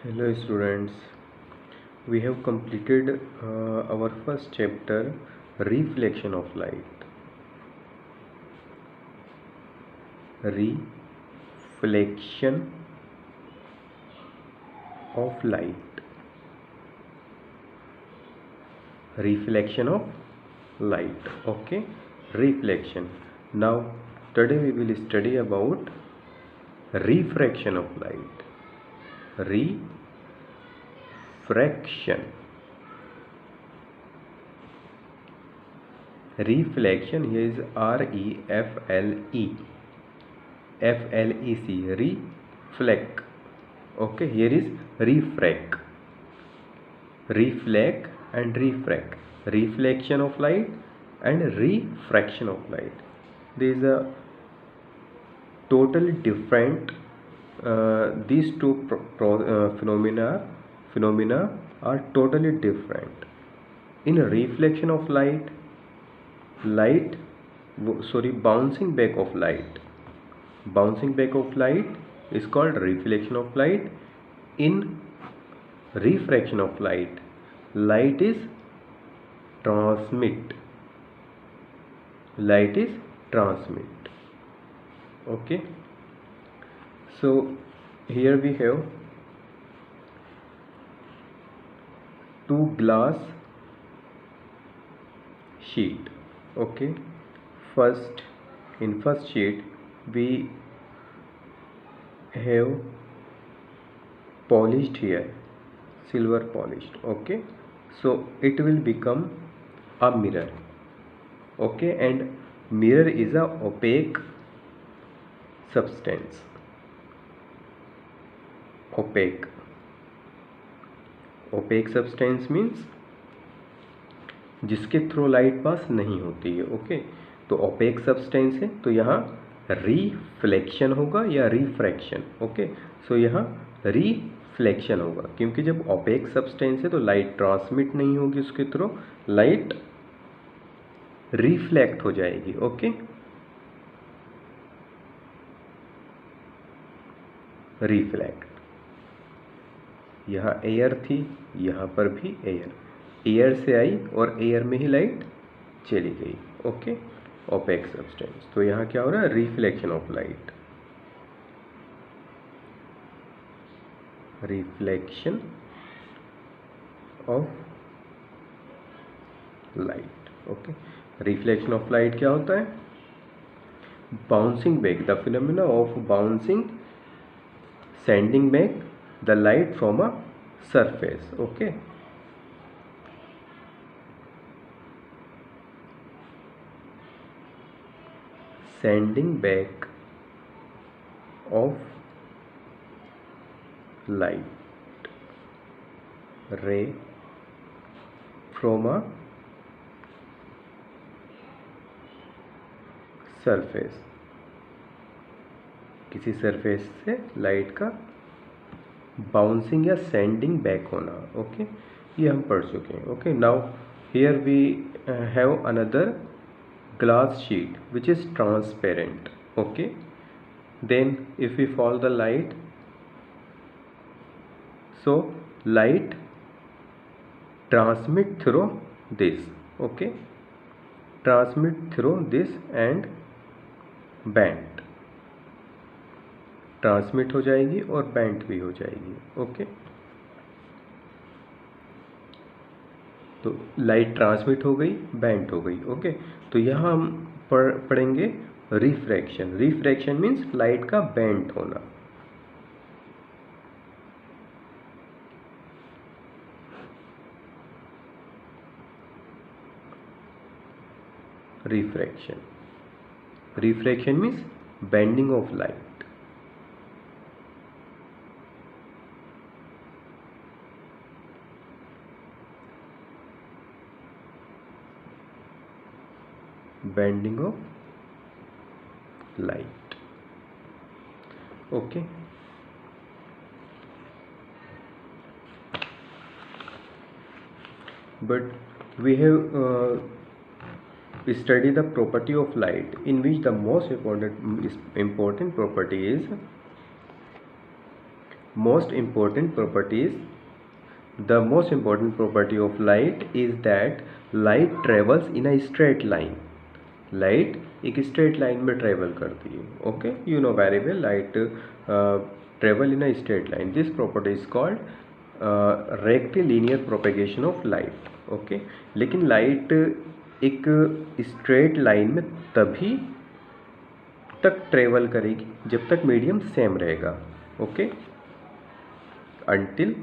Hello students, we have completed our first chapter, reflection of light. Reflection of light. Reflection of light. Okay, reflection. Now today we will study about refraction of light. Refraction. Reflection, here is reflec, reflect. Okay, here is refract, and refract, reflection of light and refraction of light. There is a totally different. These two phenomena are totally different. In a reflection of light, bouncing back of light, is called reflection of light. In refraction of light, light is transmit. Okay, so here we have two glass sheet. Okay, in first sheet we have polished here, silver polished. Okay, so it will become a mirror. Okay, and mirror is a opaque substance. Opaque substance means जिसके through light pass नहीं होती है. Okay, तो OPEC substance है, तो यहाँ reflection होगा या रिफ्रैक्शन. ओके, सो यहाँ रिफ्लेक्शन होगा, क्योंकि जब ओपेक सब्सटेंस है तो लाइट ट्रांसमिट नहीं होगी उसके थ्रू, लाइट रिफ्लेक्ट हो जाएगी. Okay, reflect. यहाँ एयर थी, यहाँ पर भी एयर से आई और एयर में ही लाइट चली गई. Okay, opaque substance. तो यहाँ क्या हो रहा है? Reflection of light. Reflection of light. Okay, reflection of light क्या होता है? Bouncing back, the phenomena of bouncing, sending back the light from a surface. Okay, sending back of light ray from a surface. किसी surface से light का bouncing या sending back होना. Okay, ये हम पढ़ चुके हैं. Okay, now here we have another glass sheet which is transparent. Okay, then if we follow the light, so light transmit through this. Okay, transmit through this and bend, transmit हो जाएगी और bent भी हो जाएगी. Okay, तो light transmit हो गई, bent हो गई. ओके, तो यहाँ हम पढ़ेंगे रिफ्रैक्शन. रिफ्रैक्शन मीन्स लाइट का बेंट होना. Refraction means bending of light. Bending of light. Okay, but we have studied the property of light, in which the most important property is most important properties the most important property of light is that light travels in a straight line. Light एक straight line में travel करती है. Okay, you know very well, light travel in a straight line. This property is called rectilinear propagation of light. Okay, लेकिन light एक straight line में तभी तक travel करेगी जब तक मीडियम सेम रहेगा. Okay, until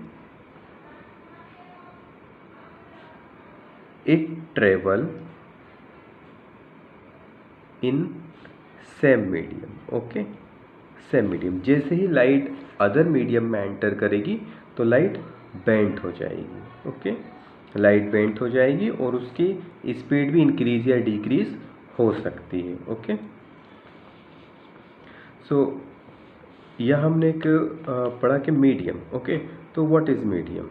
it travel in same medium. Okay, same medium. जैसे ही लाइट अदर मीडियम में एंटर करेगी तो लाइट बेंट हो जाएगी. ओके, लाइट बेंट हो जाएगी और उसकी स्पीड भी इंक्रीज या डिक्रीज हो सकती है. ओके, सो यह हमने एक पढ़ा कि मीडियम. ओके, तो व्हाट इज मीडियम,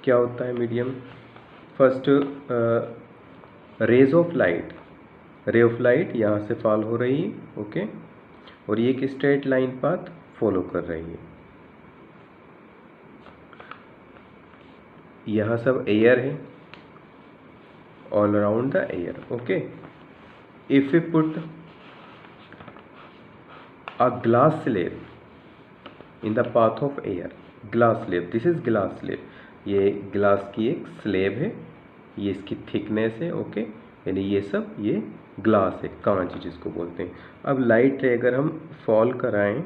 क्या होता है medium? First, rays of light. Ray of light यहाँ से फॉल हो रही है. ओके, और ये एक स्ट्रेट लाइन पाथ फॉलो कर रही है. यहाँ सब एयर है, all around the air. Okay, if you put a glass slab in the path of air. glass slab, this is glass slab. ये ग्लास की एक स्लेब है, ये इसकी थिकनेस है. ओके, यानी ये सब ये ग्लास है, कांच जिसको बोलते हैं. अब लाइट रे अगर हम फॉल कराएं,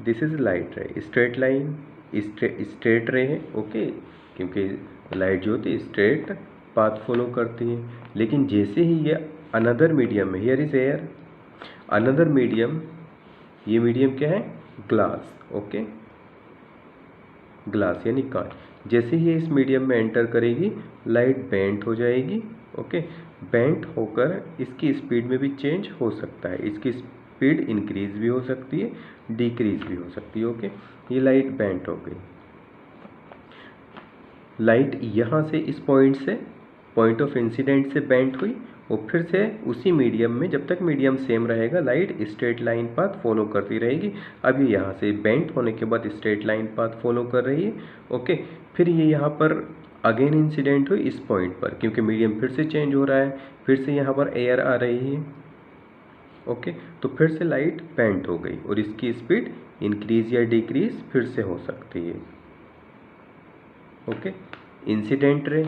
दिस इज लाइट रे, स्ट्रेट लाइन, स्ट्रेट रे है. ओके, क्योंकि लाइट जो होती है स्ट्रेट पाथ फॉलो करती है. लेकिन जैसे ही ये अनदर मीडियम में, here is air, another medium, ये मीडियम क्या है? ग्लास. ओके, ग्लास यानी कांच. जैसे ही ये इस मीडियम में एंटर करेगी लाइट बेंट हो जाएगी. ओके, बेंट होकर इसकी स्पीड में भी चेंज हो सकता है. इसकी स्पीड इंक्रीज भी हो सकती है, डिक्रीज भी हो सकती है. ओके, ये लाइट बेंट हो गई. लाइट यहाँ से इस पॉइंट से, पॉइंट ऑफ इंसिडेंट से बेंट हुई और फिर से उसी मीडियम में, जब तक मीडियम सेम रहेगा light straight line path follow करती रहेगी. अब ये यहाँ से बेंट होने के बाद स्ट्रेट लाइन पाथ फॉलो कर रही है. ओके, फिर ये यहाँ पर अगेन इंसिडेंट हुई इस पॉइंट पर, क्योंकि मीडियम फिर से चेंज हो रहा है, फिर से यहाँ पर एयर आ रही है. ओके, तो फिर से लाइट बेंट हो गई और इसकी स्पीड इंक्रीज या डिक्रीज फिर से हो सकती है. Okay, incident ray,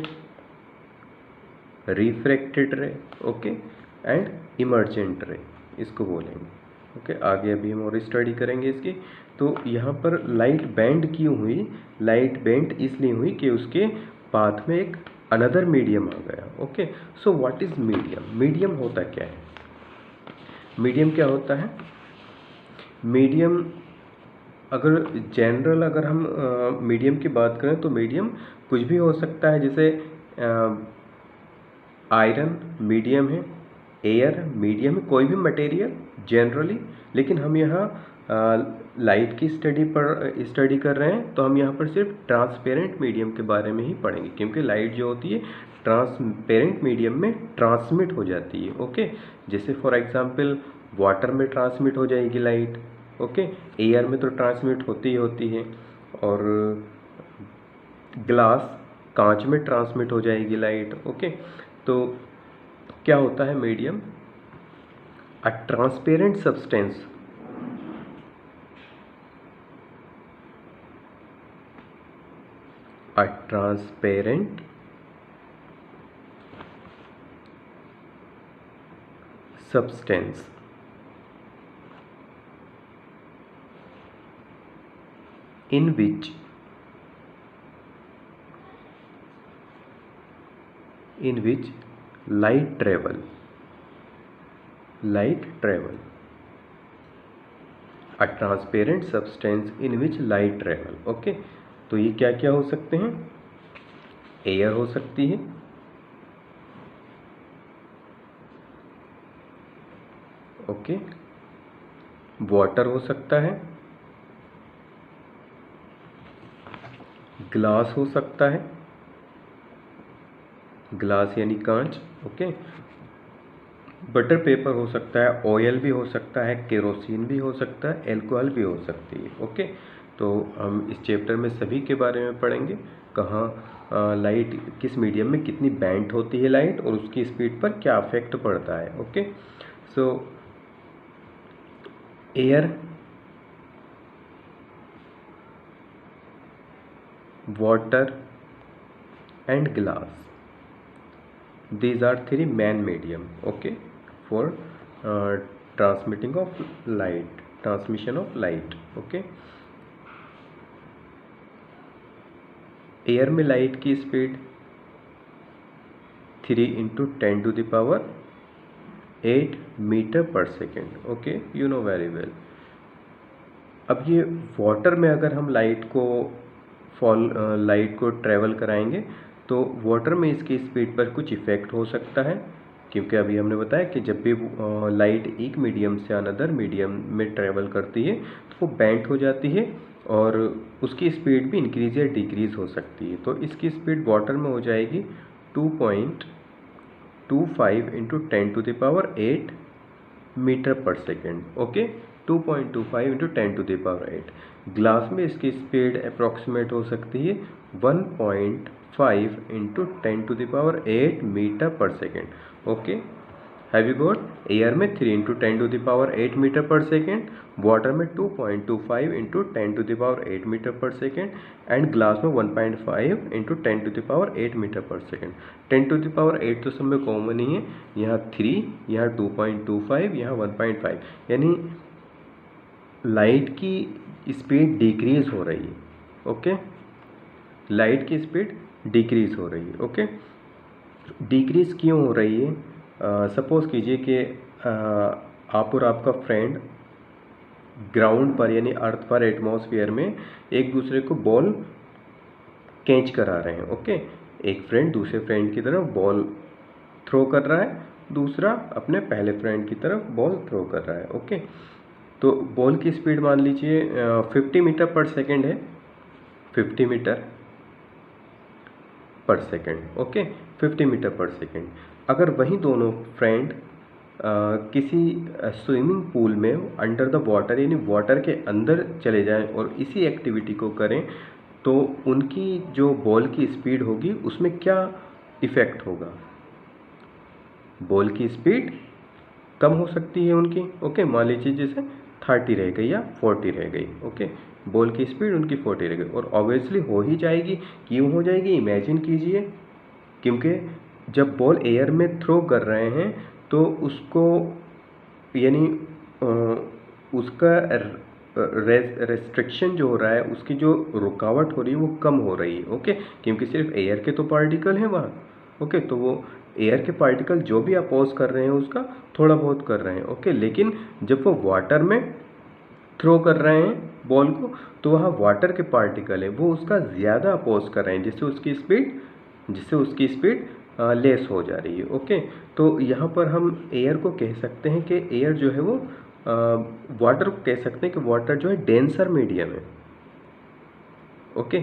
refracted ray, okay, and emergent रे इसको बोलेंगे. ओके, आगे अभी हम और स्टडी करेंगे इसकी. तो यहाँ पर लाइट बेंड क्यों हुई? लाइट बेंड इसलिए हुई कि उसके पाथ में एक अनदर मीडियम आ गया. Okay, so what is medium? Medium होता क्या है? मीडियम क्या होता है? मीडियम अगर जनरल अगर हम मीडियम की बात करें तो मीडियम कुछ भी हो सकता है. जैसे आयरन मीडियम है, एयर मीडियम है, कोई भी मटेरियल जनरली. लेकिन हम यहाँ लाइट की स्टडी कर रहे हैं तो हम यहाँ पर सिर्फ ट्रांसपेरेंट मीडियम के बारे में ही पढ़ेंगे, क्योंकि लाइट जो होती है ट्रांसपेरेंट मीडियम में ट्रांसमिट हो जाती है. ओके, जैसे फॉर एग्जांपल वाटर में ट्रांसमिट हो जाएगी लाइट. ओके, एयर में तो ट्रांसमिट होती ही होती है, और ग्लास कांच में ट्रांसमिट हो जाएगी लाइट. ओके, तो क्या होता है medium? A transparent substance, a transparent substance in which light travel. A transparent substance in which light travel. Okay, तो ये क्या क्या हो सकते हैं? एयर हो सकती है, ओके, वाटर हो सकता है, ग्लास हो सकता है, ग्लास यानी कांच. ओके, बटर पेपर हो सकता है, ऑयल भी हो सकता है, केरोसिन भी हो सकता है, एल्कोहल भी हो सकती है। ओके, तो हम इस चैप्टर में सभी के बारे में पढ़ेंगे, कहाँ लाइट किस मीडियम में कितनी बेंट होती है लाइट और उसकी स्पीड पर क्या इफेक्ट पड़ता है। Okay, so air, water and glass, these are three main medium, okay, for transmitting of light, transmission of light। okay, air में लाइट की स्पीड 3 × 10⁸ मीटर पर second. Okay, you know very well. अब ये water में अगर हम light को travel कराएंगे तो वाटर में इसकी स्पीड पर कुछ इफेक्ट हो सकता है, क्योंकि अभी हमने बताया कि जब भी लाइट एक मीडियम से अनदर मीडियम में ट्रेवल करती है तो वो बेंट हो जाती है और उसकी स्पीड भी इंक्रीज या डिक्रीज हो सकती है। तो इसकी स्पीड वाटर में हो जाएगी 2.25 × 10⁸ मीटर पर सेकेंड। ओके, 2.25 × 10⁸। ग्लास में इसकी स्पीड अप्रॉक्सीमेट हो सकती है 1.5 × 10⁸ मीटर पर second. Okay, have you got? Air में 3 × 10⁸ मीटर पर सेकेंड, वाटर में 2.25 × 10⁸ मीटर पर सेकेंड एंड ग्लास में 1.5 × 10⁸ मीटर पर सेकेंड। 10⁸ तो सब में कॉमन ही है, यहाँ 3, यहाँ 2.25, यहाँ 1.5, यानी लाइट की स्पीड डिक्रीज हो रही है। ओके, लाइट की स्पीड डिक्रीज हो रही है। ओके, डिक्रीज क्यों हो रही है? सपोज कीजिए कि आप और आपका फ्रेंड ग्राउंड पर यानी अर्थ पर एटमॉस्फेयर में एक दूसरे को बॉल कैच करा रहे हैं। ओके, एक फ्रेंड दूसरे फ्रेंड की तरफ बॉल थ्रो कर रहा है, दूसरा अपने पहले फ्रेंड की तरफ बॉल थ्रो कर रहा है। ओके, तो बॉल की स्पीड मान लीजिए 50 मीटर पर सेकेंड है, 50 मीटर पर सेकेंड। ओके, 50 मीटर पर सेकेंड। अगर वही दोनों फ्रेंड किसी स्विमिंग पूल में अंडर द वाटर यानी वाटर के अंदर चले जाएं और इसी एक्टिविटी को करें तो उनकी जो बॉल की स्पीड होगी उसमें क्या इफेक्ट होगा? बॉल की स्पीड कम हो सकती है उनकी। ओके, मान लीजिए जैसे 30 रह गई या 40 रह गई। ओके, बॉल की स्पीड उनकी 40 रह गई और ऑब्वियसली हो ही जाएगी। क्यों हो जाएगी? इमेजिन कीजिए, क्योंकि जब बॉल एयर में थ्रो कर रहे हैं तो उसको यानी उसका रेस्ट्रिक्शन जो हो रहा है, उसकी जो रुकावट हो रही है वो कम हो रही है। ओके, क्योंकि सिर्फ एयर के तो पार्टिकल हैं वहाँ। ओके, तो वो एयर के पार्टिकल जो भी अपोज कर रहे हैं उसका थोड़ा बहुत कर रहे हैं। ओके, लेकिन जब वो वाटर में थ्रो कर रहे हैं बॉल को तो वहाँ वाटर के पार्टिकल है वो उसका ज़्यादा अपोज कर रहे हैं, जिससे उसकी स्पीड लेस हो जा रही है। ओके, तो यहाँ पर हम एयर को कह सकते हैं कि एयर जो है वो वाटर को कह सकते हैं कि वाटर जो है डेंसर मीडियम है। ओके,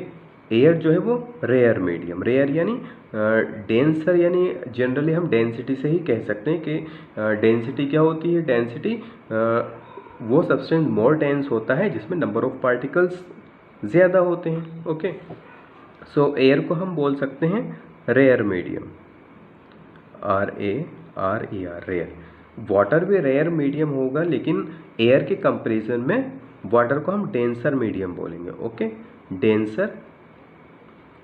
एयर जो है वो रेयर मीडियम, रेयर यानी डेंसर, यानी जनरली हम डेंसिटी से ही कह सकते हैं कि डेंसिटी क्या होती है? डेंसिटी वो सब्सटेंस मोर डेंस होता है जिसमें नंबर ऑफ पार्टिकल्स ज़्यादा होते हैं। ओके, सो एयर को हम बोल सकते हैं rare medium, RARER, rare. Water भी रेयर मीडियम होगा, लेकिन एयर के कंपैरिजन में वाटर को हम डेंसर मीडियम बोलेंगे। Okay, denser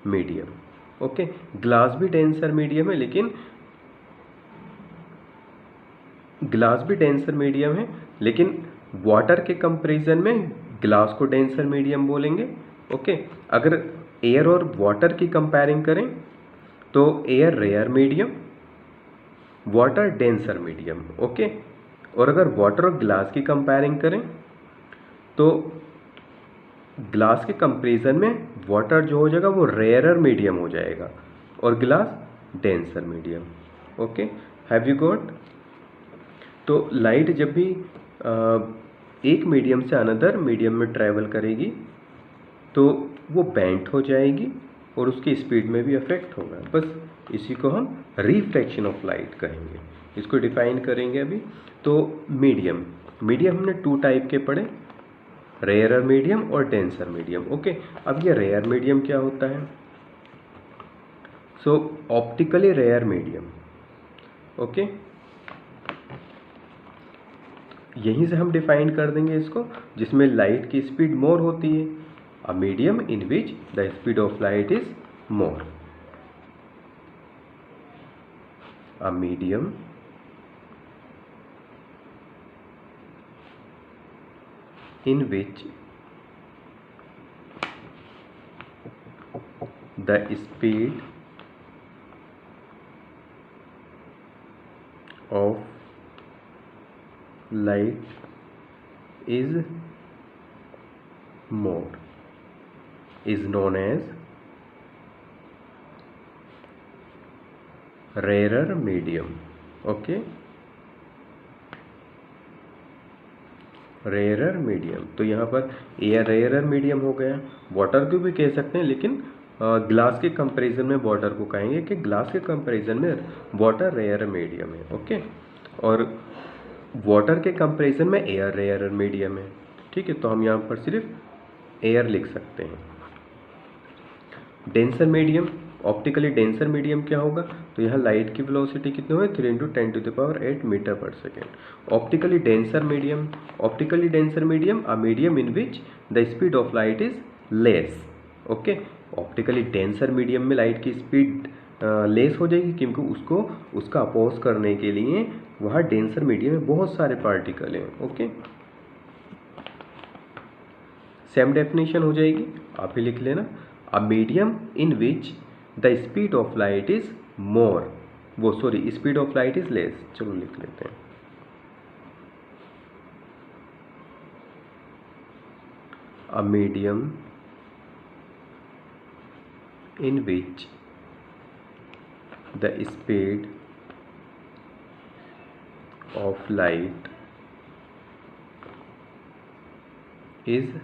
medium. Okay, glass भी डेंसर मीडियम है, लेकिन वाटर के कंपैरिजन में ग्लास को डेंसर मीडियम बोलेंगे। ओके, अगर एयर और वाटर की कंपेयरिंग करें तो air rare medium, water denser medium. Okay, और अगर वाटर और ग्लास की कंपेयरिंग करें तो ग्लास के कंपैरिजन में वाटर जो हो जाएगा वो रेयरर मीडियम हो जाएगा और glass denser medium. Okay, have you got? तो लाइट जब भी एक मीडियम से अनदर मीडियम में ट्रैवल करेगी तो वो बेंट हो जाएगी और उसकी स्पीड में भी अफेक्ट होगा। बस इसी को हम रिफ्लेक्शन ऑफ लाइट कहेंगे। इसको डिफाइन करेंगे अभी। तो मीडियम, मीडियम हमने 2 टाइप के पढ़े, रेयरर मीडियम और डेंसर मीडियम। ओके, अब ये रेयर मीडियम क्या होता है? सो ऑप्टिकली रेयर मीडियम, ओके, यहीं से हम डिफाइन कर देंगे इसको, जिसमें लाइट की स्पीड मोर होती है। A medium in which the speed of light is more, a medium in which the speed of light is more is known as rarer medium। okay, rarer medium, तो यहाँ पर एयर रेयरर मीडियम हो गया। Water को भी कह सकते हैं, लेकिन ग्लास के कंपैरिजन में वाटर को कहेंगे कि ग्लास के कंपैरिजन में वाटर रेयर मीडियम है। ओके, और वाटर के कंपैरिजन में एयर रेयरर मीडियम है। ठीक है, तो हम यहाँ पर सिर्फ एयर लिख सकते हैं। Denser medium, optically denser medium क्या होगा? तो यहाँ लाइट की वेलोसिटी कितनी होगी? 3 × 10⁸ मीटर पर second. Optically denser medium, optically denser medium a medium in which the speed of light is less. Okay, optically denser medium में लाइट की स्पीड लेस हो जाएगी, क्योंकि उसका अपोज करने के लिए वहाँ डेंसर मीडियम में बहुत सारे पार्टिकल हैं। ओके, सेम डेफिनेशन हो जाएगी, आप ही लिख लेना। A medium in which the speed of light is more, speed of light is less. चलो लिख लेते हैं। A medium in which the speed of light is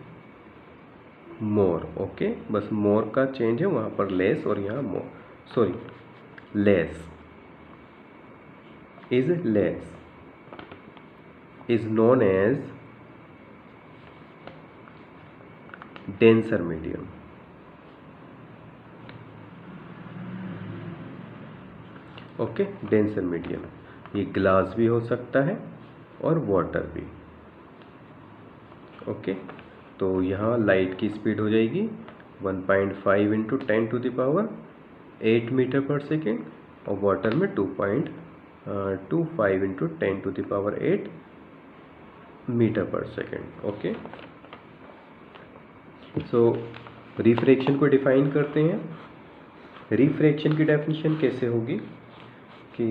more. Okay, बस मोर का चेंज है, वहाँ पर लेस और यहाँ more, less, is less, is known as denser medium. Okay, denser medium, ये ग्लास भी हो सकता है और वाटर भी। ओके, तो यहाँ लाइट की स्पीड हो जाएगी 1.5 × 10⁸ मीटर पर सेकेंड, और वाटर में 2.25 × 10⁸ मीटर पर सेकेंड। ओके, सो रिफ्रैक्शन को डिफाइन करते हैं। रिफ्रैक्शन की डेफिनेशन कैसे होगी कि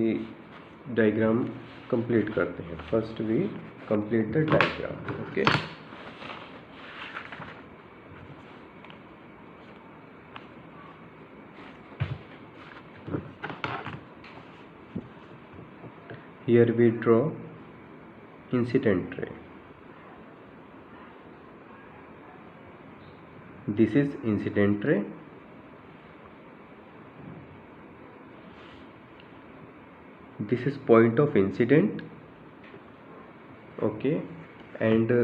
डायग्राम कंप्लीट करते हैं। First we complete the diagram. Okay, here we draw incident ray. This is incident ray, this is point of incident, okay, and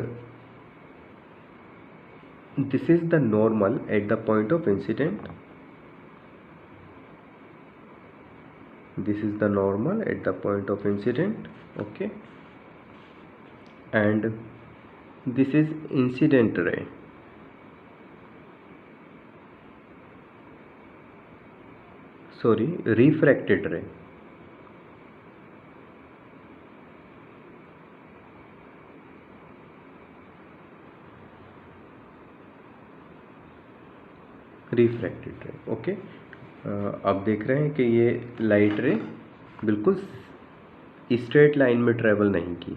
this is the normal at the point of incident, this is the normal at the point of incident, okay, and this is incident ray, refracted ray, refracted ray. Okay, आप देख रहे हैं कि ये light रे बिल्कुल straight line में travel नहीं की।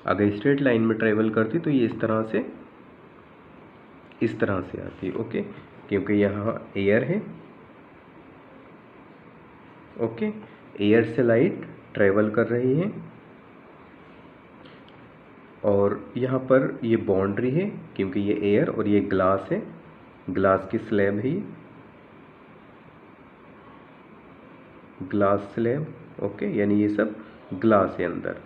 अगर स्ट्रेट लाइन में ट्रेवल करती तो ये इस तरह से आती। ओके, क्योंकि यहाँ एयर है। ओके, एयर से लाइट ट्रेवल कर रही है, और यहाँ पर ये बाउंड्री है, क्योंकि ये एयर और ये ग्लास है, ग्लास की स्लैब है, ग्लास स्लैब। ओके, यानी ये सब ग्लास के अंदर।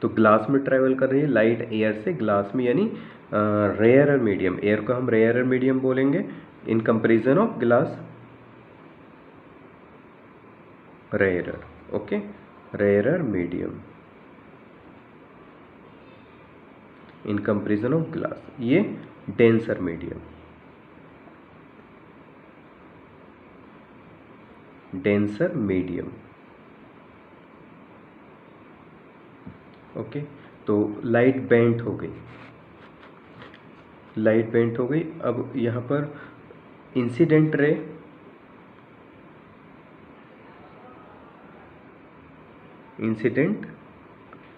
तो ग्लास में ट्रेवल कर रही है लाइट एयर से ग्लास में, यानी रेयरर मीडियम। एयर को हम रेयरर मीडियम बोलेंगे in comparison of glass, rarer. Okay, rarer medium in comparison of glass. ये denser medium, denser medium. Okay, तो लाइट बेंट हो गई, लाइट बेंट हो गई। अब यहाँ पर incident ray, incident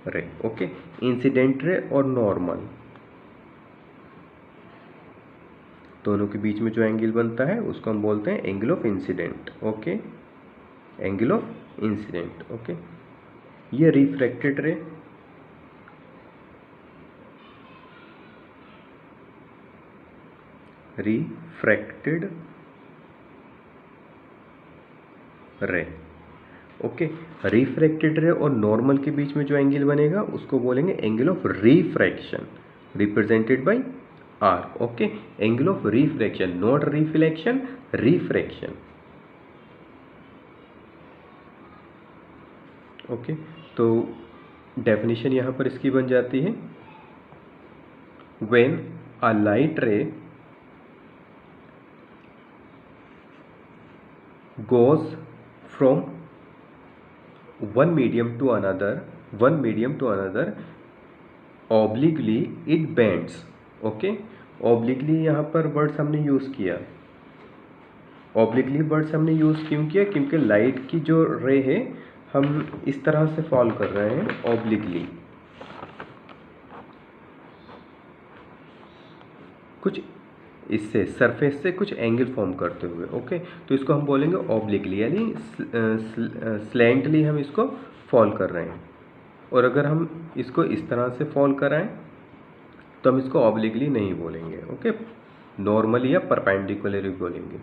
ray. Okay, incident ray और नॉर्मल दोनों के बीच में जो एंगल बनता है उसको हम बोलते हैं angle of incident. Okay, angle of incident. Okay, ये refracted ray, refracted ray. Okay, refracted ray और नॉर्मल के बीच में जो एंगल बनेगा उसको बोलेंगे angle of refraction, represented by r. Okay, angle of refraction, not reflection, refraction. Okay, तो definition यहां पर इसकी बन जाती है, when a light ray goes from one medium to another, one medium to another, obliquely it bends। Okay, obliquely यहाँ पर words हमने यूज़ किया, obliquely वर्ड्स हमने यूज़ क्यों किया? क्योंकि लाइट की जो रे है हम इस तरह से फॉल कर रहे हैं obliquely, कुछ इससे सरफेस से कुछ एंगल फॉर्म करते हुए। ओके, तो इसको हम बोलेंगे ऑब्लिकली, यानी स्लैंटली हम इसको फॉल कर रहे हैं। और अगर हम इसको इस तरह से फॉल कराएं तो हम इसको ऑब्लिकली नहीं बोलेंगे। ओके, नॉर्मली या परपेंडिकुलरली बोलेंगे।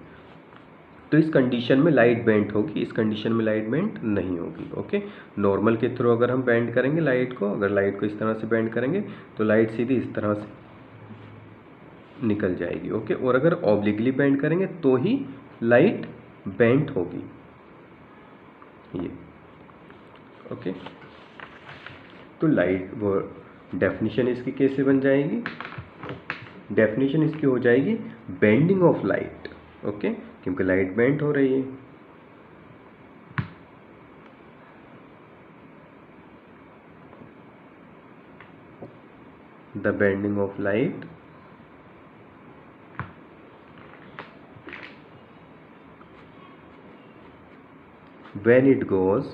तो इस कंडीशन में लाइट बेंट होगी, इस कंडीशन में लाइट बेंट नहीं होगी। ओके, नॉर्मल के थ्रू अगर हम बेंड करेंगे लाइट को, अगर लाइट को इस तरह से बेंड करेंगे तो लाइट सीधी इस तरह से निकल जाएगी। ओके, और अगर ऑब्लिकली बेंड करेंगे तो ही लाइट बेंट होगी ये। ओके, तो लाइट वो डेफिनेशन इसकी कैसे बन जाएगी? डेफिनेशन इसकी हो जाएगी बेंडिंग ऑफ लाइट। ओके, क्योंकि लाइट बेंट हो रही है। The bending of light when it goes,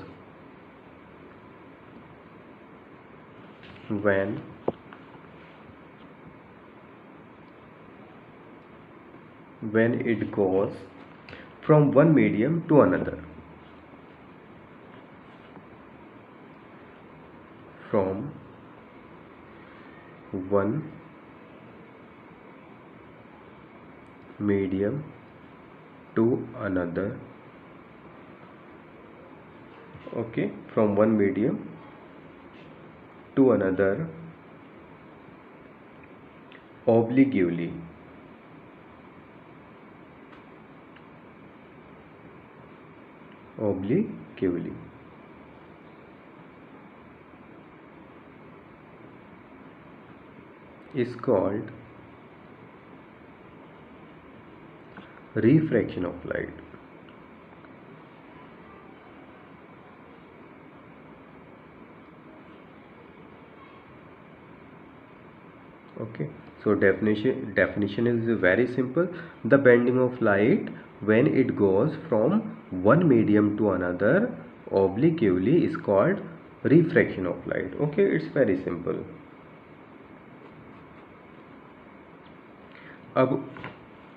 when it goes from one medium to another, from one medium to another। okay, from one medium to another obliquely, obliquely is called refraction of light। okay, so definition is very simple. The bending of light when it goes from one medium to another obliquely is called refraction of light। okay, it's very simple। अब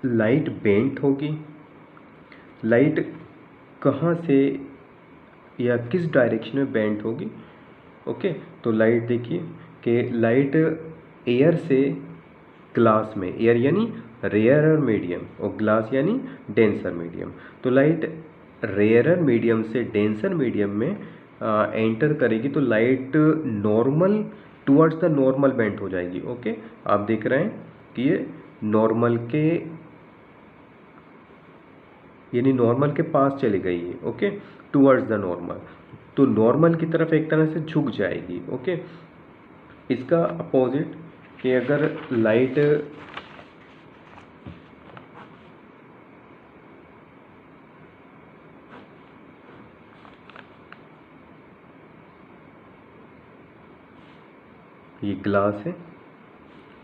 light bent होगी, light कहाँ से या किस direction में bent होगी? Okay, तो light देखिए कि लाइट एयर से ग्लास में, एयर यानी रेयरर मीडियम और ग्लास यानी डेंसर मीडियम। तो लाइट रेयरर मीडियम से डेंसर मीडियम में एंटर करेगी तो light normal towards the normal bent हो जाएगी। ओके, आप देख रहे हैं कि ये नॉर्मल के यानी नॉर्मल के पास चली गई है। ओके, टुवर्ड्स द नॉर्मल, तो नॉर्मल की तरफ एक तरह से झुक जाएगी। ओके, इसका अपोजिट कि अगर लाइट ये ग्लास है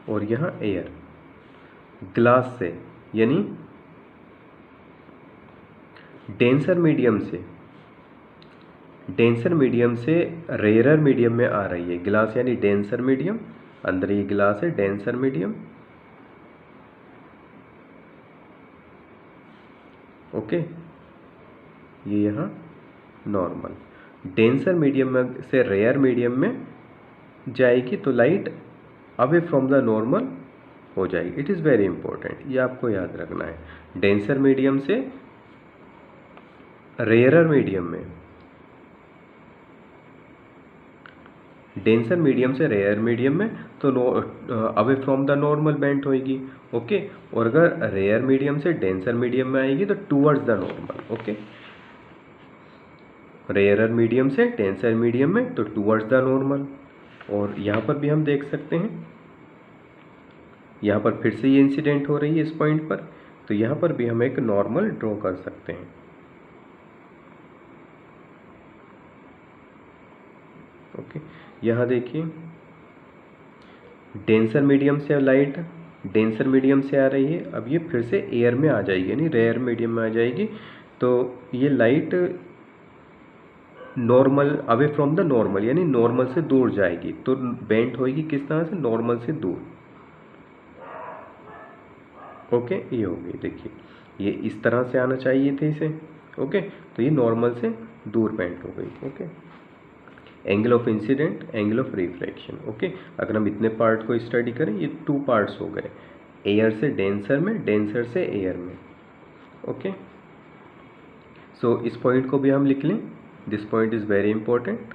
और यहाँ एयर, ग्लास से यानी डेंसर मीडियम से रेयरर मीडियम में आ रही है। ग्लास यानी डेंसर मीडियम, अंदर ये ग्लास है डेंसर मीडियम। ओके, ये यहाँ नॉर्मल, डेंसर मीडियम में से रेयर मीडियम में जाएगी तो light away from the normal हो जाएगी। इट इज़ वेरी इंपॉर्टेंट, ये आपको याद रखना है। डेंसर मीडियम से रेयरर मीडियम में, डेंसर मीडियम से रेयर मीडियम में तो away from the normal bent होएगी। ओके, और अगर रेयर मीडियम से डेंसर मीडियम में आएगी तो towards the normal. Okay, rarer medium से डेंसर मीडियम में तो टूवर्ड्स द नॉर्मल। और यहाँ पर भी हम देख सकते हैं, यहाँ पर फिर से ये इंसिडेंट हो रही है इस पॉइंट पर, तो यहाँ पर भी हम एक नॉर्मल ड्रॉ कर सकते हैं। ओके, यहाँ देखिए डेंसर मीडियम से लाइट डेंसर मीडियम से आ रही है, अब ये फिर से एयर में आ जाएगी यानी रेयर मीडियम में आ जाएगी, तो ये light normal away from the normal यानी नॉर्मल से दूर जाएगी, तो बेंट होएगी किस तरह से, नॉर्मल से दूर। ओके, ये हो गई, देखिए ये इस तरह से आना चाहिए थे इसे। ओके, तो ये नॉर्मल से दूर बेंट हो गई। Okay, angle of incident, angle of reflection. Okay, अगर हम इतने पार्ट को स्टडी करें, ये 2 पार्ट्स हो गए, एयर से डेंसर में, डेंसर से एयर में। ओके, सो इस पॉइंट को भी हम लिख लें, this point is very important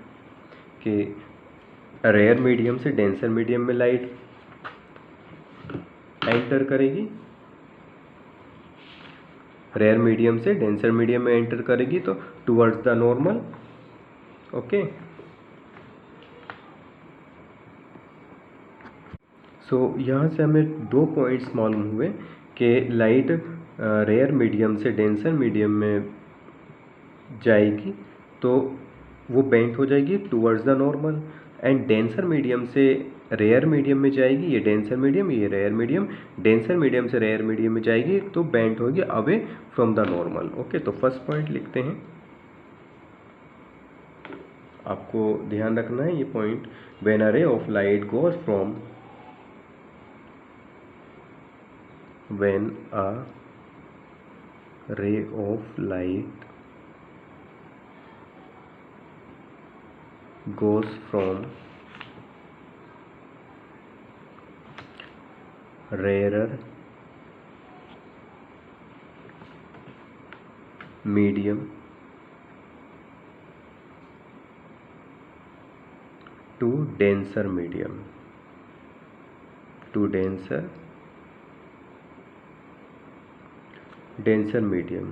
कि रेयर मीडियम से डेंसर मीडियम में लाइट एंटर करेगी, रेयर मीडियम से डेंसर मीडियम में एंटर करेगी तो टुवर्ड्स द नॉर्मल। ओके, सो यहाँ से हमें 2 पॉइंट्स मालूम हुए कि लाइट रेयर मीडियम से डेंसर मीडियम में जाएगी तो वो बेंट हो जाएगी towards the normal, and denser medium से रेयर मीडियम में जाएगी, ये डेंसर मीडियम, ये रेयर मीडियम, डेंसर मीडियम से रेयर मीडियम में जाएगी तो बेंट होगी away from the normal. Okay, तो फर्स्ट पॉइंट लिखते हैं, आपको ध्यान रखना है ये पॉइंट, व्हेन अ रे of light goes from, when a ray of light goes from rarer medium to denser medium to denser medium,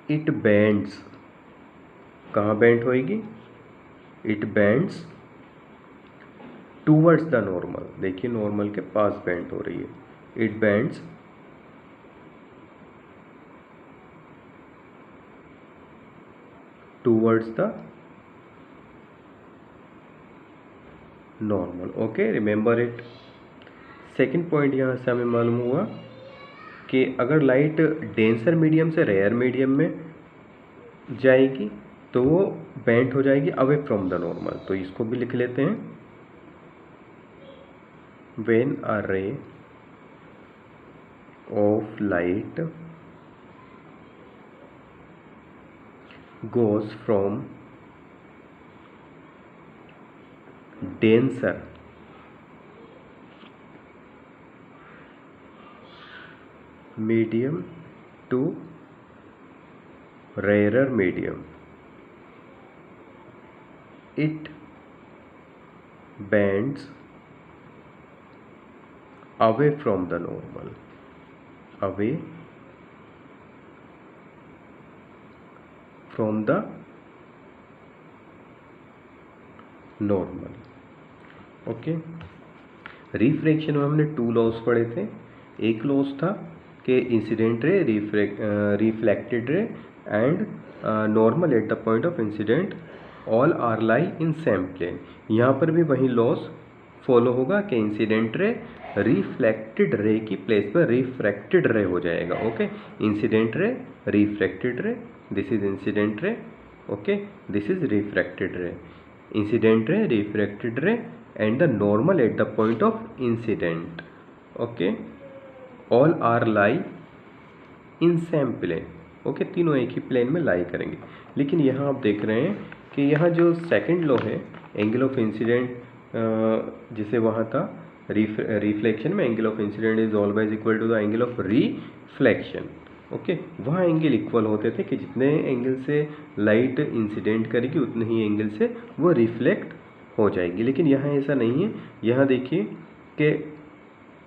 it bends, कहाँ बेंट होएगी, it bends towards the normal, देखिए नॉर्मल के पास bent हो रही है, it bends towards the normal. Okay, remember it. Second point यहाँ से हमें मालूम हुआ कि अगर लाइट डेंसर मीडियम से रेयर मीडियम में जाएगी तो वो बेंट हो जाएगी अवे फ्रॉम द नॉर्मल, तो इसको भी लिख लेते हैं, व्हेन अ रे of light goes from denser medium to rarer medium, it bends away from the normal, away from the normal. Okay, refraction में हमने 2 लॉस पढ़े थे. एक लॉस था कि incident ray, reflected ray and normal at the point of incident all are lie in same plane. यहाँ पर भी वही लॉस फॉलो होगा कि इंसिडेंट रे रिफ्लेक्टेड रे की प्लेस पर रिफ्रैक्टेड रे हो जाएगा. ओके, इंसिडेंट रे, रिफ्रैक्टेड रे, this is incident ray. Okay, this is refracted रे. इंसिडेंट रे, रिफ्रैक्टेड रे and the normal at the point of incident. okay, all are lie in same plane. Okay, तीनों एक ही plane में लाई करेंगे. लेकिन यहाँ आप देख रहे हैं कि यहाँ जो सेकंड लॉ है, एंगल ऑफ इंसिडेंट, जिसे वहाँ था रिफ्लेक्शन में angle of incident is always equal to the angle of reflection. Okay, वहाँ एंगल इक्वल होते थे कि जितने एंगल से लाइट इंसिडेंट करेगी उतने ही एंगल से वो रिफ्लेक्ट हो जाएगी. लेकिन यहाँ ऐसा नहीं है. यहाँ देखिए कि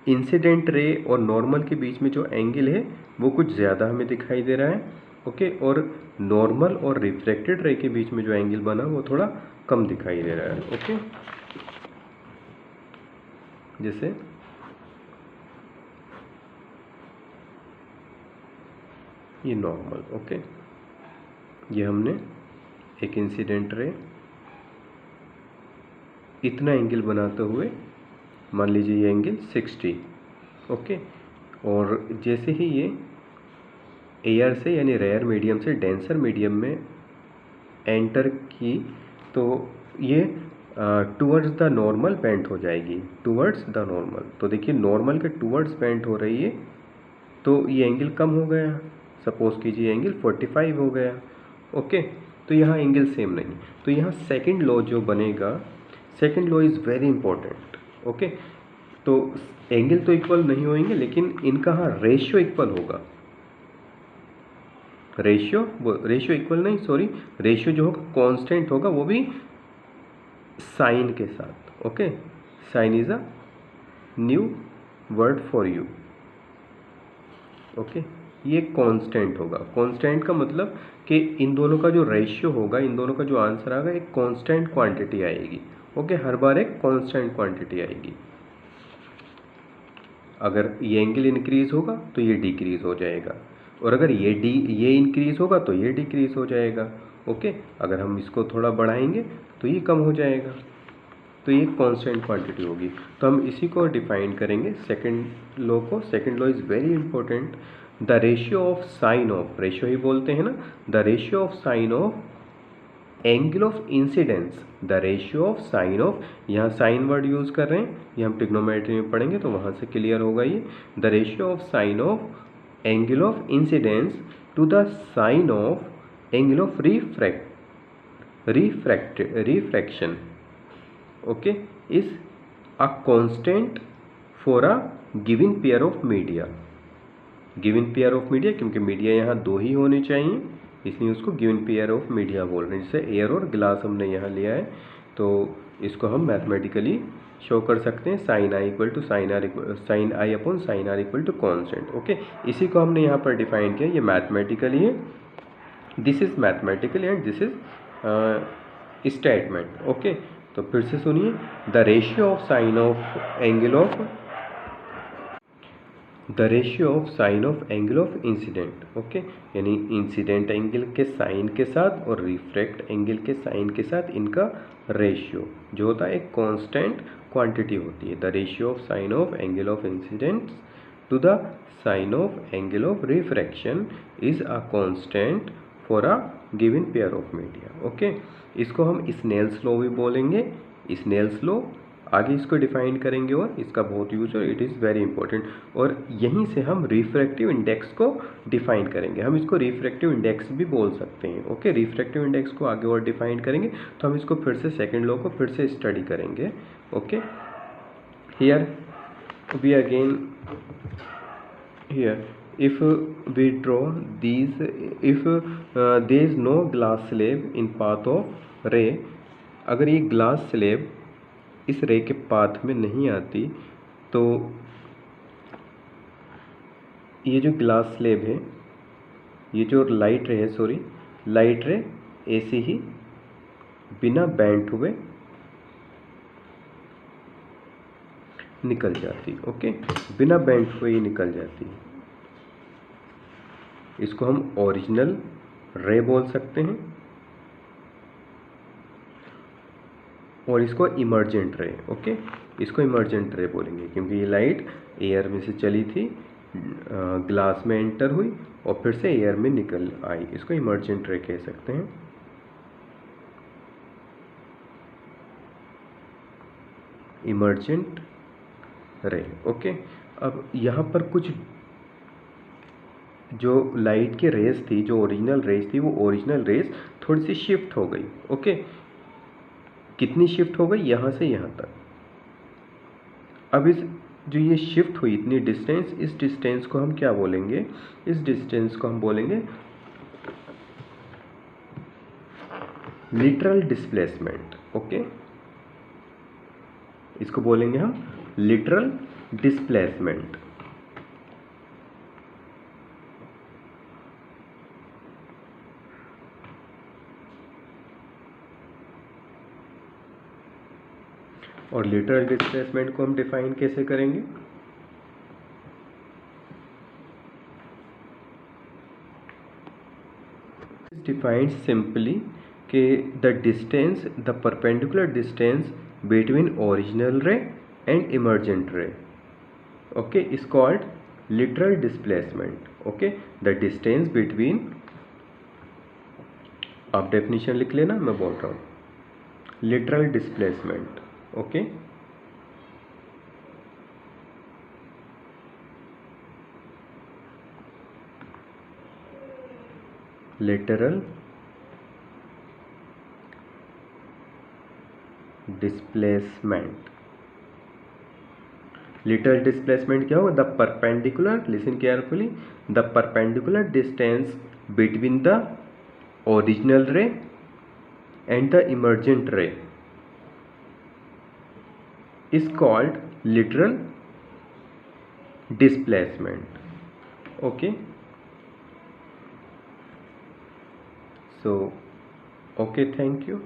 इंसिडेंट रे और नॉर्मल के बीच में जो एंगल है वो कुछ ज़्यादा हमें दिखाई दे रहा है. ओके, और नॉर्मल और रिफ्रैक्टेड रे के बीच में जो एंगल बना वो थोड़ा कम दिखाई दे रहा है. ओके, जैसे ये नॉर्मल. ओके, ये हमने एक इंसिडेंट रे इतना एंगल बनाते हुए, मान लीजिए ये एंगल 60. ओके, और जैसे ही ये एयर से यानी रेयर मीडियम से डेंसर मीडियम में एंटर की तो ये टूवर्ड्स द नॉर्मल बेंट हो जाएगी, टूवर्ड्स द नॉर्मल. तो देखिए नॉर्मल के टूवर्ड्स बेंट हो रही है तो ये एंगल कम हो गया. सपोज कीजिए एंगल 45 हो गया. ओके, तो यहाँ एंगल सेम नहीं. तो यहाँ सेकंड लॉ जो बनेगा, second law is very important. Okay, तो एंगल तो इक्वल नहीं होंगे लेकिन इनका हाँ रेशियो इक्वल होगा. रेशियो इक्वल नहीं, सॉरी, रेशियो जो होगा कांस्टेंट होगा, वो भी साइन के साथ. Okay, sine is a new word for you. Okay, ये कांस्टेंट होगा. कांस्टेंट का मतलब कि इन दोनों का जो रेशियो होगा, इन दोनों का जो आंसर आएगा एक कांस्टेंट क्वांटिटी आएगी. ओके, हर बार एक कांस्टेंट क्वांटिटी आएगी. अगर ये एंगल इंक्रीज होगा तो ये डिक्रीज हो जाएगा, और अगर ये इंक्रीज होगा तो ये डिक्रीज हो जाएगा. ओके, अगर हम इसको थोड़ा बढ़ाएंगे तो ये कम हो जाएगा. तो ये कांस्टेंट क्वांटिटी होगी. तो हम इसी को डिफाइन करेंगे सेकंड लॉ को. Second law is very important. The ratio of sine of, ratio ही बोलते हैं ना, the ratio of sine of angle of incidence, the ratio of sine of, यहाँ साइन वर्ड यूज़ कर रहे हैं, ये हम ट्रिग्नोमेट्री में पढ़ेंगे तो वहाँ से क्लियर होगा ये. The ratio of sine of angle of incidence to the sine of angle of refraction, okay, is a constant for a given pair of media. Given pair of media, क्योंकि media यहाँ 2 ही होने चाहिए इसलिए उसको given pair of media बोल रहे हैं. जैसे एयर और ग्लास हमने यहाँ लिया है तो इसको हम मैथमेटिकली शो कर सकते हैं. Sine i equal to sine i upon sine r equal to constant. Okay, इसी को हमने यहाँ पर डिफाइन किया. ये मैथमेटिकली है, this is mathematical and this is statement. Okay, तो फिर से सुनिए. The ratio of sine of angle of, the ratio of sine of angle of incident. Okay, यानी इंसिडेंट एंगल के साइन के साथ और रिफ्रैक्ट एंगल के साइन के साथ इनका रेशियो जो होता है एक कांस्टेंट क्वांटिटी होती है. The ratio of sine of angle of incident to the sine of angle of refraction is a constant for a given pair of media. Okay, इसको हम स्नेल्स लॉ भी बोलेंगे. स्नेल्स लॉ आगे इसको define करेंगे और इसका बहुत यूज है. It is very important. और यहीं से हम रिफ्रैक्टिव इंडेक्स को डिफाइन करेंगे. हम इसको रिफ्रैक्टिव इंडेक्स भी बोल सकते हैं. ओके, रिफ्रैक्टिव इंडेक्स को आगे और डिफाइन करेंगे तो हम इसको फिर से सेकंड लॉ को फिर से स्टडी करेंगे. Okay, here we again, here if we draw these, if there is no glass slab in path of ray, अगर ये ग्लास स्लैब इस रे के पाथ में नहीं आती तो ये जो ग्लास स्लैब है, ये जो लाइट रे है, सॉरी लाइट रे ऐसे ही बिना बेंट हुए निकल जाती। ओके, बिना बेंट हुए ही निकल जाती। इसको हम ओरिजिनल रे बोल सकते हैं और इसको इमर्जेंट रे। ओके, इसको इमर्जेंट रे बोलेंगे क्योंकि ये लाइट एयर में से चली थी, ग्लास में एंटर हुई और फिर से एयर में निकल आई। इसको इमर्जेंट रे कह सकते हैं। Emergent ray. ओके, अब यहाँ पर कुछ जो लाइट की रेस थी, जो ओरिजिनल रेस थी, वो ओरिजिनल रेस थोड़ी सी शिफ्ट हो गई। ओके, कितनी शिफ्ट हो गई? यहाँ से यहाँ तक। अब इस जो ये शिफ्ट हुई इतनी डिस्टेंस, इस डिस्टेंस को हम क्या बोलेंगे? इस डिस्टेंस को हम बोलेंगे लिटरल डिस्प्लेसमेंट। ओके, इसको बोलेंगे हम लिटरल डिस्प्लेसमेंट। और लिटरल डिस्प्लेसमेंट को हम डिफाइन कैसे करेंगे? डिफाइंड सिंपली कि the distance, the perpendicular distance between original ray and emergent ray, okay, is called literal displacement. Okay, the distance between, आप डेफिनेशन लिख लेना, मैं बोल रहा हूँ, literal displacement. Okay, literal displacement. Literal displacement क्या होगा? The perpendicular, listen carefully, the perpendicular distance between the original ray and the emergent ray is called literal displacement. Okay, so okay, thank you.